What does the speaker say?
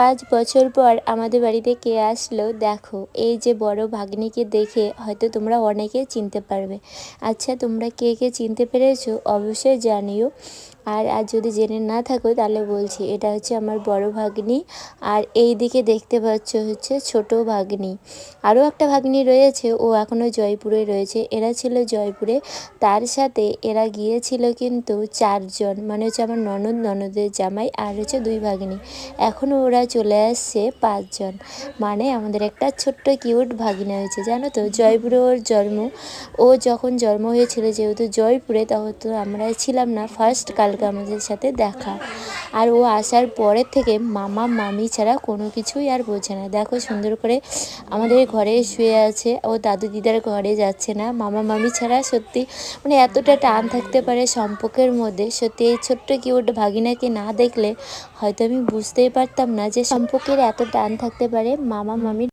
5 বছর পর আমাদের বাড়িতে কে আসলো দেখো। এই যে বড় ভাগ্নিকে দেখে হয়তো তোমরা অনেকে চিনতে পারবে। আচ্ছা, তোমরা কে কে চিনতে পেরেছো অবশ্যই জানিও। আর যদি জেনে না থাকো তাহলে বলছি, এটা হচ্ছে আমার বড় ভাগ্নি। আর এই দিকে দেখতে পাচ্ছ হচ্ছে ছোট ভাগ্নি। আরও একটা ভাগ্নি রয়েছে, ও এখনও জয়পুরে রয়েছে। এরা ছিল জয়পুরে, তার সাথে এরা গিয়েছিল কিন্তু 4 জন, মানে হচ্ছে আমার ননদ, ননদের জামাই আর হচ্ছে 2 ভাগ্নি। এখনও ওরা চলে আসছে 5 জন, মানে আমাদের একটা ছোট্ট কিউট ভাগিনা হয়েছে জানো তো। জয়পুরে ওর জন্ম। ও যখন জন্ম হয়েছিল যেহেতু জয়পুরে, তখন তো আমরা ছিলাম না, ফার্স্ট কালকে আমাদের সাথে দেখা। আর ও আসার পরের থেকে মামা মামি ছাড়া কোনো কিছুই আর বোঝে না। দেখো সুন্দর করে আমাদের ঘরে শুয়ে আছে, ও দাদু দিদার ঘরে যাচ্ছে না মামা মামি ছাড়া। সত্যি মানে এতটা টান থাকতে পারে সম্পর্কের মধ্যে। সত্যি এই ছোট্ট কিউট ভাগিনাকে না দেখলে হয়তো আমি বুঝতেই পারতাম না যে সম্পর্কের এত টান থাকতে পারে মামা মামির।